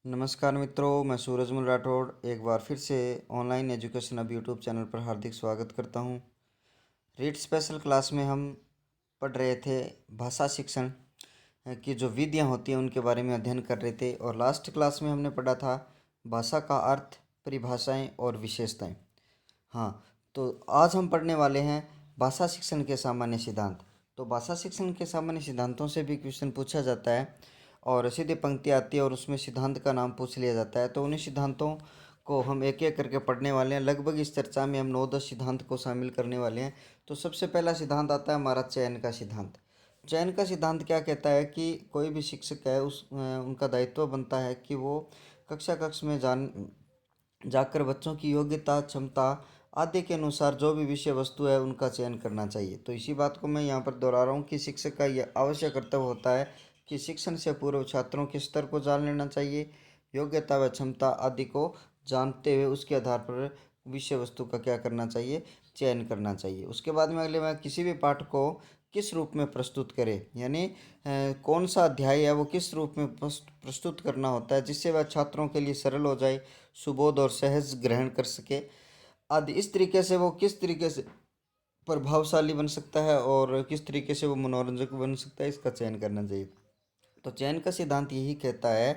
नमस्कार मित्रों, मैं सूरजमल राठौड़ एक बार फिर से ऑनलाइन एजुकेशन अब यूट्यूब चैनल पर हार्दिक स्वागत करता हूं। रीड स्पेशल क्लास में हम पढ़ रहे थे भाषा शिक्षण की जो विधियां होती हैं उनके बारे में अध्ययन कर रहे थे, और लास्ट क्लास में हमने पढ़ा था भाषा का अर्थ, परिभाषाएं और विशेषताएं। हाँ, तो आज हम पढ़ने वाले हैं भाषा शिक्षण के सामान्य सिद्धांत। तो भाषा शिक्षण के सामान्य सिद्धांतों से भी क्वेश्चन पूछा जाता है और सीधी पंक्ति आती है और उसमें सिद्धांत का नाम पूछ लिया जाता है। तो उन्हीं सिद्धांतों को हम एक एक करके पढ़ने वाले हैं। लगभग इस चर्चा में हम 9-10 सिद्धांत को शामिल करने वाले हैं। तो सबसे पहला सिद्धांत आता है हमारा चयन का सिद्धांत। चयन का सिद्धांत क्या कहता है कि कोई भी शिक्षक है उनका दायित्व बनता है कि वो कक्षा कक्ष में जाकर बच्चों की योग्यता, क्षमता आदि के अनुसार जो भी विषय वस्तु है उनका चयन करना चाहिए। तो इसी बात को मैं यहाँ पर दोहरा रहा हूँ कि शिक्षक का यह आवश्यक कर्तव्य होता है कि शिक्षण से पूर्व छात्रों के स्तर को जान लेना चाहिए, योग्यता व क्षमता आदि को जानते हुए उसके आधार पर विषय वस्तु का क्या करना चाहिए, चयन करना चाहिए। उसके बाद में अगले में किसी भी पाठ को किस रूप में प्रस्तुत करें, यानी कौन सा अध्याय है वो किस रूप में प्रस्तुत करना होता है जिससे वह छात्रों के लिए सरल हो जाए, सुबोध और सहज ग्रहण कर सके आदि। इस तरीके से वो किस तरीके से प्रभावशाली बन सकता है और किस तरीके से वो मनोरंजक बन सकता है, इसका चयन करना चाहिए। तो चयन का सिद्धांत यही कहता है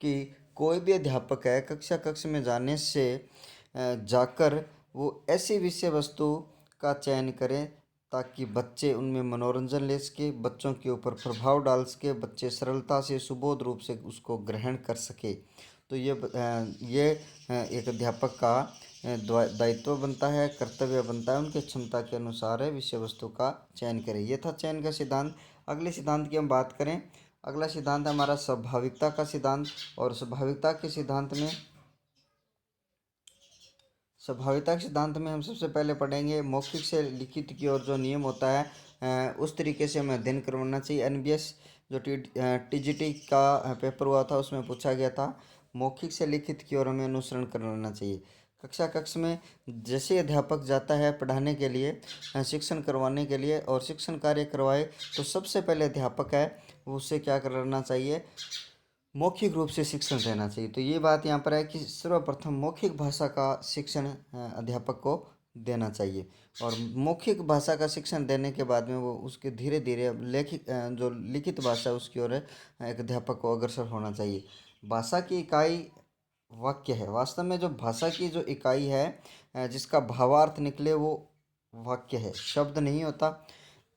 कि कोई भी अध्यापक है कक्षा कक्ष में जाने से जाकर वो ऐसी विषय वस्तु का चयन करें ताकि बच्चे उनमें मनोरंजन ले सके, बच्चों के ऊपर प्रभाव डाल सके, बच्चे सरलता से सुबोध रूप से उसको ग्रहण कर सके। तो ये एक अध्यापक का दायित्व बनता है, कर्तव्य बनता है, उनके क्षमता के अनुसार है विषय वस्तु का चयन करें। ये था चयन का सिद्धांत। अगले सिद्धांत की हम बात करें। अगला सिद्धांत है हमारा स्वाभाविकता का सिद्धांत। और स्वाभाविकता के सिद्धांत में हम सबसे पहले पढ़ेंगे मौखिक से लिखित की ओर जो नियम होता है उस तरीके से हमें अध्ययन करवाना चाहिए। एनबीएस जो टीजीटी का पेपर हुआ था उसमें पूछा गया था, मौखिक से लिखित की ओर हमें अनुसरण करवाना चाहिए। कक्षा कक्ष में जैसे अध्यापक जाता है पढ़ाने के लिए, शिक्षण करवाने के लिए और शिक्षण कार्य करवाए, तो सबसे पहले अध्यापक है वो उससे क्या करना चाहिए, मौखिक रूप से शिक्षण देना चाहिए। तो ये बात यहाँ पर है कि सर्वप्रथम मौखिक भाषा का शिक्षण अध्यापक को देना चाहिए, और मौखिक भाषा का शिक्षण देने के बाद में वो उसके धीरे धीरे जो लिखित भाषा है उसकी ओर एक अध्यापक को अग्रसर होना चाहिए। भाषा की इकाई वाक्य है। वास्तव में जो भाषा की जो इकाई है जिसका भावार्थ निकले वो वाक्य है, शब्द नहीं होता।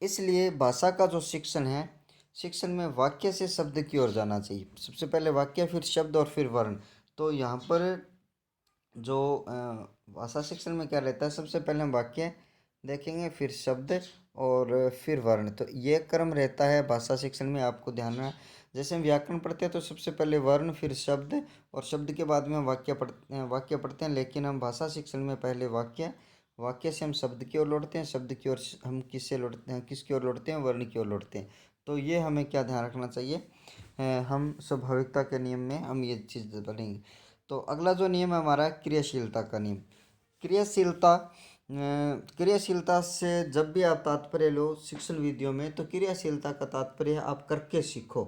इसलिए भाषा का जो शिक्षण है, शिक्षण में वाक्य से शब्द की ओर जाना चाहिए। सबसे पहले वाक्य, फिर शब्द और फिर वर्ण। तो यहाँ पर जो भाषा शिक्षण में क्या रहता है, सबसे पहले हम वाक्य देखेंगे, फिर शब्द और फिर वर्ण। तो ये क्रम रहता है भाषा शिक्षण में, आपको ध्यान रखना। जैसे हम व्याकरण पढ़ते हैं तो सबसे पहले वर्ण, फिर शब्द, और शब्द के बाद में हम वाक्य पढ़ते हैं। लेकिन हम भाषा शिक्षण में पहले वाक्य, वाक्य से हम शब्द की ओर लौटते हैं, शब्द की ओर हम किसकी ओर लौटते हैं, वर्ण की ओर लौटते हैं। तो ये हमें क्या ध्यान रखना चाहिए, हम स्वाभाविकता के नियम में हम ये चीज़ पढ़ेंगे। तो अगला जो नियम है हमारा क्रियाशीलता का नियम। क्रियाशीलता से जब भी आप तात्पर्य लो शिक्षण विधियों में, तो क्रियाशीलता का तात्पर्य आप करके सीखो।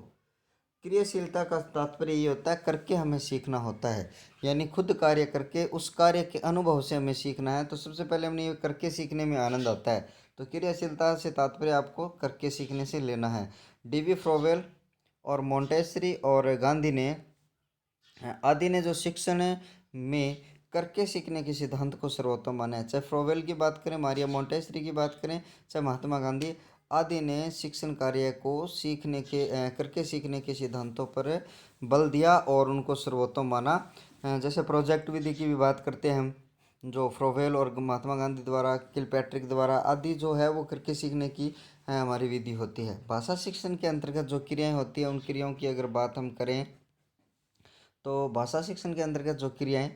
क्रियाशीलता का तात्पर्य ये होता है करके हमें सीखना होता है, यानी खुद कार्य करके उस कार्य के अनुभव से हमें सीखना है। तो सबसे पहले हमने ये करके सीखने में आनंद आता है। तो क्रियाशीलता से तात्पर्य आपको करके सीखने से लेना है। डीवी फ्रोवेल और मोंटेसरी और गांधी ने आदि ने जो शिक्षण में करके सीखने के सिद्धांत को सर्वोत्तम माना है। चाहे फ्रोवेल की बात करें, मारिया मोंटेसरी की बात करें, चाहे महात्मा गांधी आदि ने शिक्षण कार्य को करके सीखने के सिद्धांतों पर बल दिया और उनको सर्वोत्तम माना। जैसे प्रोजेक्ट विधि की भी बात करते हैं हम, जो फ्रोवेल और महात्मा गांधी द्वारा, किलपैट्रिक द्वारा आदि जो है वो करके सीखने की हमारी विधि होती है। भाषा शिक्षण के अंतर्गत जो क्रियाएं होती हैं उन क्रियाओं की अगर बात हम करें, तो भाषा शिक्षण के अंतर्गत जो क्रियाएं,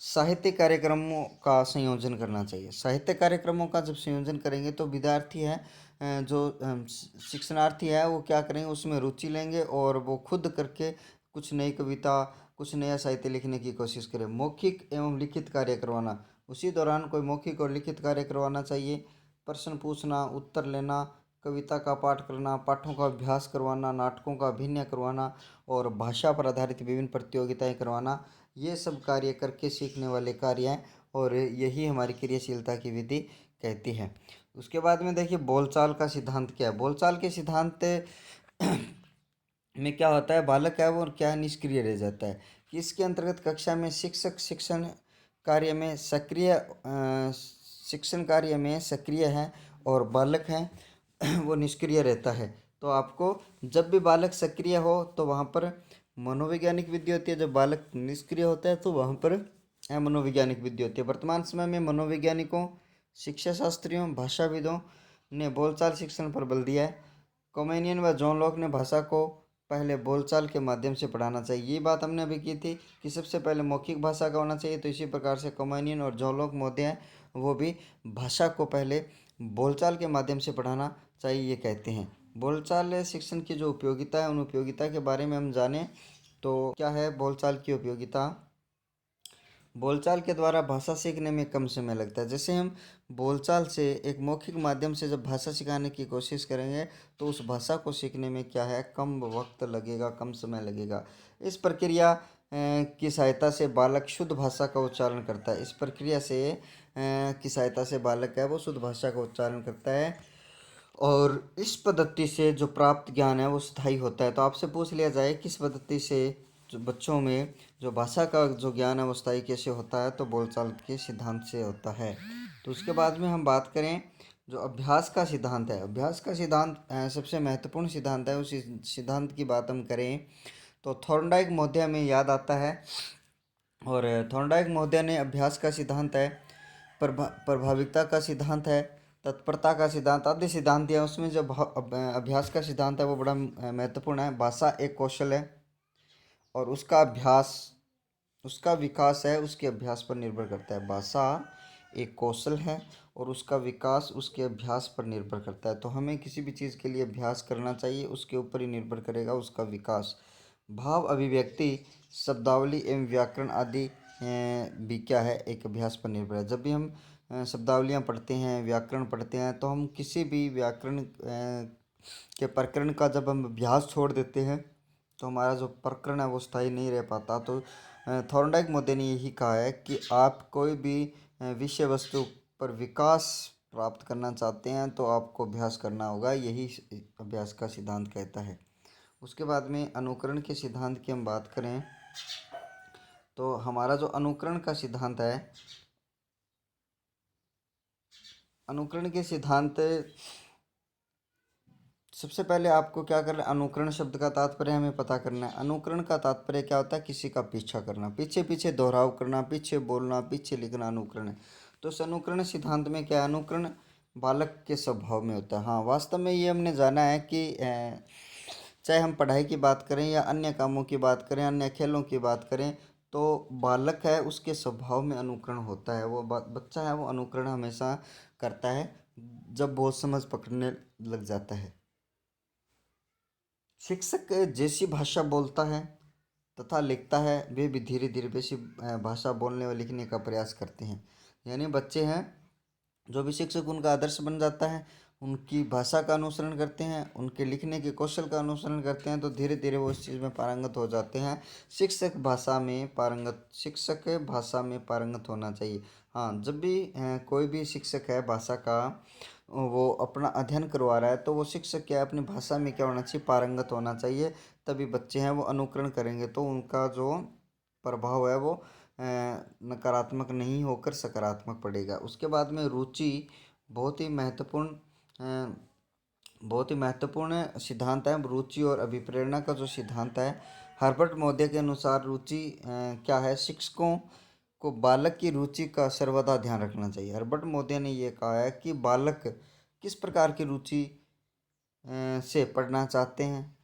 साहित्य कार्यक्रमों का संयोजन करना चाहिए। साहित्य कार्यक्रमों का जब संयोजन करेंगे तो विद्यार्थी है शिक्षणार्थी है वो क्या करेंगे, उसमें रुचि लेंगे और वो खुद करके कुछ नई कविता, कुछ नया साहित्य लिखने की कोशिश करें। मौखिक एवं लिखित कार्य करवाना, उसी दौरान कोई मौखिक और लिखित कार्य करवाना चाहिए। प्रश्न पूछना, उत्तर लेना, कविता का पाठ करना, पाठों का अभ्यास करवाना, नाटकों का अभिनय करवाना और भाषा पर आधारित विभिन्न प्रतियोगिताएं करवाना, ये सब कार्य करके सीखने वाले कार्य हैं और यही हमारी क्रियाशीलता की विधि कहती है। उसके बाद में देखिए बोलचाल का सिद्धांत क्या है। बोलचाल के सिद्धांत में क्या होता है, बालक है वो क्या है, निष्क्रिय रह जाता है। कि इसके अंतर्गत कक्षा में शिक्षक कार्य में सक्रिय शिक्षण कार्य में सक्रिय है और बालक है वो निष्क्रिय रहता है। तो आपको जब भी बालक सक्रिय हो तो वहाँ पर मनोवैज्ञानिक विधि होती है, जब बालक निष्क्रिय होता है तो वहाँ पर मनोवैज्ञानिक विधि होती है। वर्तमान समय में मनोवैज्ञानिकों, शिक्षा शास्त्रियों, भाषाविदों ने बोलचाल शिक्षण पर बल दिया है। कॉमेनियन व जॉन लॉक ने भाषा को पहले बोलचाल के माध्यम से पढ़ाना चाहिए। ये बात हमने अभी की थी कि सबसे पहले मौखिक भाषा का होना चाहिए। तो इसी प्रकार से कॉमेनियन और जॉन लॉक महोदय हैं, वो भी भाषा को पहले बोलचाल के माध्यम से पढ़ाना चाहिए, ये कहते हैं। बोलचाल शिक्षण की जो उपयोगिता है, उन उपयोगिता के बारे में हम जानें तो क्या है बोलचाल की उपयोगिता। बोलचाल के द्वारा भाषा सीखने में कम समय लगता है। जैसे हम बोलचाल से एक मौखिक माध्यम से जब भाषा सिखाने की कोशिश करेंगे तो उस भाषा को सीखने में क्या है, कम वक्त लगेगा, कम समय लगेगा। इस प्रक्रिया की सहायता से बालक शुद्ध भाषा का उच्चारण करता है। इस प्रक्रिया से की सहायता से बालक है वो शुद्ध भाषा का उच्चारण करता है और इस पद्धति से जो प्राप्त ज्ञान है वो स्थायी होता है। तो आपसे पूछ लिया जाए किस पद्धति से जो बच्चों में जो भाषा का जो ज्ञान है वो स्थायी कैसे होता है, तो बोलचाल के सिद्धांत से होता है। तो उसके बाद में हम बात करें जो अभ्यास का सिद्धांत है। अभ्यास का सिद्धांत सबसे महत्वपूर्ण सिद्धांत है। उस सिद्धांत की बात हम करें तो थॉर्नडाइक महोदय हमें याद आता है और थॉर्नडाइक महोदय ने अभ्यास का सिद्धांत है, प्रभाविकता का सिद्धांत है, तत्परता का सिद्धांत आदि सिद्धांत है। उसमें जो अभ्यास का सिद्धांत है वो बड़ा महत्वपूर्ण है। भाषा एक कौशल है और उसका अभ्यास, उसका विकास है उसके अभ्यास पर निर्भर करता है। भाषा एक कौशल है और उसका विकास उसके अभ्यास पर निर्भर करता है। तो हमें किसी भी चीज़ के लिए अभ्यास करना चाहिए, उसके ऊपर ही निर्भर करेगा उसका विकास। भाव अभिव्यक्ति, शब्दावली एवं व्याकरण आदि भी क्या है, एक अभ्यास पर निर्भर है। जब भी हम शब्दावलियाँ पढ़ते हैं, व्याकरण पढ़ते हैं, तो हम किसी भी व्याकरण के प्रकरण का जब हम अभ्यास छोड़ देते हैं तो हमारा जो प्रकरण है वो स्थायी नहीं रह पाता। तो थॉर्नडाइक महोदय ने यही कहा है कि आप कोई भी विषय वस्तु पर विकास प्राप्त करना चाहते हैं तो आपको अभ्यास करना होगा, यही अभ्यास का सिद्धांत कहता है। उसके बाद में अनुकरण के सिद्धांत की हम बात करें तो हमारा जो अनुकरण का सिद्धांत है, अनुकरण के सिद्धांत सबसे पहले आपको क्या करना है, अनुकरण शब्द का तात्पर्य हमें पता करना है। अनुकरण का तात्पर्य क्या होता है, किसी का पीछा करना, पीछे पीछे दोहराव करना, पीछे बोलना, पीछे लिखना अनुकरण है। तो इस अनुकरण सिद्धांत में क्या है, अनुकरण बालक के स्वभाव में होता है। हाँ, वास्तव में ये हमने जाना है कि चाहे हम पढ़ाई की बात करें या अन्य कामों की बात करें, अन्य खेलों की बात करें, तो बालक है उसके स्वभाव में अनुकरण होता है। वो बच्चा है वो अनुकरण हमेशा करता है जब बहुत समझ पकड़ने लग जाता है। शिक्षक जैसी भाषा बोलता है तथा लिखता है, वे भी धीरे धीरे वैसी भाषा बोलने व लिखने का प्रयास करते हैं। यानी बच्चे हैं जो भी शिक्षक उनका आदर्श बन जाता है, उनकी भाषा का अनुसरण करते हैं, उनके लिखने के कौशल का अनुसरण करते हैं, तो धीरे धीरे वो इस चीज़ में पारंगत हो जाते हैं। शिक्षक भाषा में पारंगत होना चाहिए। हाँ, जब भी कोई भी शिक्षक है भाषा का वो अपना अध्ययन करवा रहा है तो वो शिक्षक क्या है, अपनी भाषा में क्या होना चाहिए, पारंगत होना चाहिए। तभी बच्चे हैं वो अनुकरण करेंगे तो उनका जो प्रभाव है वो नकारात्मक नहीं होकर सकारात्मक पड़ेगा। उसके बाद में रुचि बहुत ही महत्वपूर्ण बहुत ही महत्वपूर्ण सिद्धांत है। रुचि और अभिप्रेरणा का जो सिद्धांत है, हर्बर्ट महोदय के अनुसार रुचि क्या है, शिक्षकों को बालक की रुचि का सर्वदा ध्यान रखना चाहिए। हर्बर्ट महोदय ने ये कहा है कि बालक किस प्रकार की रुचि से पढ़ना चाहते हैं,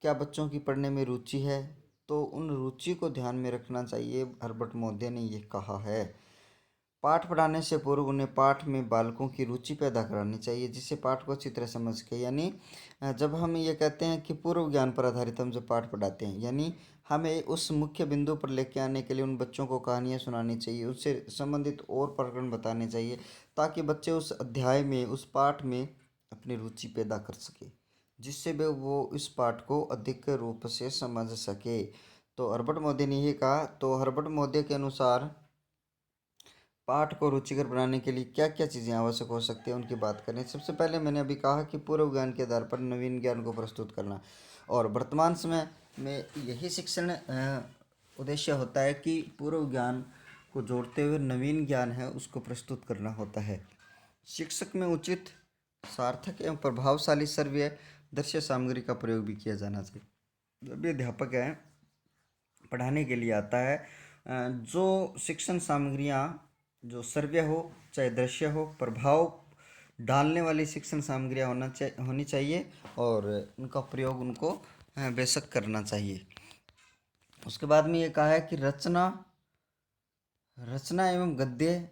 क्या बच्चों की पढ़ने में रुचि है, तो उन रुचि को ध्यान में रखना चाहिए, हर्बर्ट महोदय ने ये कहा है। पाठ पढ़ाने से पूर्व उन्हें पाठ में बालकों की रुचि पैदा करानी चाहिए, जिससे पाठ को अच्छी तरह समझ के, यानी जब हम ये कहते हैं कि पूर्व ज्ञान पर आधारित हम जब पाठ पढ़ाते हैं, यानी हमें उस मुख्य बिंदु पर लेके आने के लिए उन बच्चों को कहानियाँ सुनानी चाहिए, उससे संबंधित और प्रकरण बताने चाहिए, ताकि बच्चे उस अध्याय में, उस पाठ में अपनी रुचि पैदा कर सके, जिससे वो इस पाठ को अधिक रूप से समझ सके। तो हर्बर्ट मोदी ने ये कहा। तो हर्बर्ट मोदी के अनुसार पाठ को रुचिकर बनाने के लिए क्या क्या चीज़ें आवश्यक हो सकती हैं, उनकी बात करें। सबसे पहले मैंने अभी कहा कि पूर्व ज्ञान के आधार पर नवीन ज्ञान को प्रस्तुत करना, और वर्तमान समय में यही शिक्षण उद्देश्य होता है कि पूर्व ज्ञान को जोड़ते हुए नवीन ज्ञान है उसको प्रस्तुत करना होता है। शिक्षक में उचित, सार्थक एवं प्रभावशाली श्रव्य दृश्य सामग्री का प्रयोग भी किया जाना चाहिए। जब भी अध्यापक है पढ़ाने के लिए आता है, जो शिक्षण सामग्रियाँ जो श्रव्य हो चाहे दृश्य हो, प्रभाव डालने वाली शिक्षण सामग्रियाँ होनी चाहिए, और उनका प्रयोग उनको बेशक करना चाहिए। उसके बाद में ये कहा है कि रचना एवं गद्य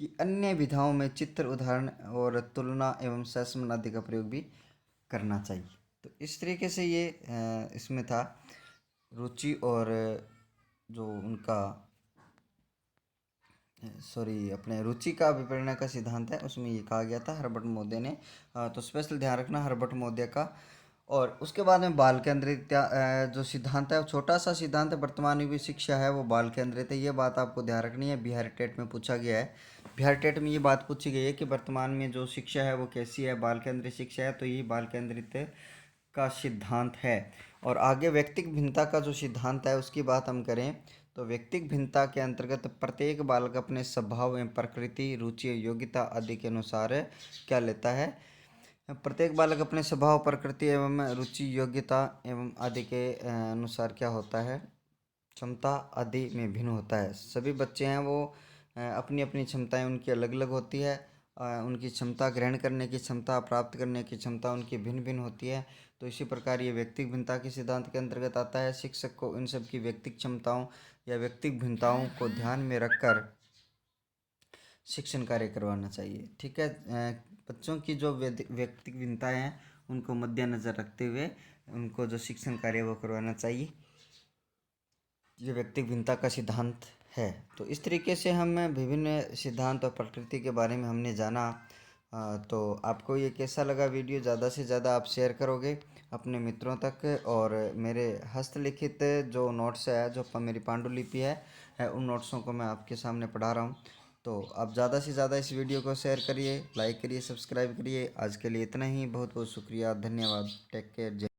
की अन्य विधाओं में चित्र, उदाहरण और तुलना एवं सहसंबंध आदि का प्रयोग भी करना चाहिए। तो इस तरीके से ये इसमें था रुचि, और जो उनका अपने रुचि का विपणन का सिद्धांत है उसमें ये कहा गया था हर्बर्ट मोदी ने। तो स्पेशल ध्यान रखना हर्बर्ट मोदी का। और उसके बाद में बाल केंद्रित जो सिद्धांत है, वो छोटा सा सिद्धांत है, वर्तमान युग शिक्षा है वो बाल केंद्रित है। ये बात आपको ध्यान रखनी है, बिहार टेट में पूछा गया है। बिहार टेट में ये बात पूछी गई है कि वर्तमान में जो शिक्षा है वो कैसी है, बाल केंद्रित शिक्षा है, तो ये बाल केंद्रित का सिद्धांत है। और आगे व्यक्तिक भिन्नता का जो सिद्धांत है उसकी बात हम करें, तो व्यक्तिक भिन्नता के अंतर्गत प्रत्येक बालक अपने स्वभाव एवं प्रकृति, रुचि, योग्यता आदि के अनुसार क्या लेता है, प्रत्येक बालक अपने स्वभाव, प्रकृति एवं रुचि, योग्यता एवं आदि के अनुसार क्या होता है, क्षमता आदि में भिन्न होता है। सभी बच्चे हैं वो अपनी अपनी क्षमताएं उनकी अलग अलग होती है। उनकी क्षमता, ग्रहण करने की क्षमता, प्राप्त करने की क्षमता उनकी भिन्न भिन्न होती है। तो इसी प्रकार ये व्यक्तिक भिन्नता के सिद्धांत के अंतर्गत आता है। शिक्षक को इन सब की व्यक्तिक क्षमताओं या व्यक्तिक भिन्नताओं को ध्यान में रखकर शिक्षण कार्य करवाना चाहिए। ठीक है, बच्चों की जो व्यक्तिक भिन्नताएं हैं उनको मद्देनजर रखते हुए उनको जो शिक्षण कार्य वो करवाना चाहिए। ये व्यक्तिक भिन्नता का सिद्धांत है। तो इस तरीके से हम विभिन्न सिद्धांत और प्रकृति के बारे में हमने जाना। तो आपको ये कैसा लगा वीडियो, ज़्यादा से ज़्यादा आप शेयर करोगे अपने मित्रों तक, और मेरे हस्तलिखित जो नोट्स है, जो मेरी पांडुलिपि है उन नोट्सों को मैं आपके सामने पढ़ा रहा हूँ। तो आप ज़्यादा से ज़्यादा इस वीडियो को शेयर करिए, लाइक करिए, सब्सक्राइब करिए। आज के लिए इतना ही, बहुत बहुत शुक्रिया, धन्यवाद, टेक केयर।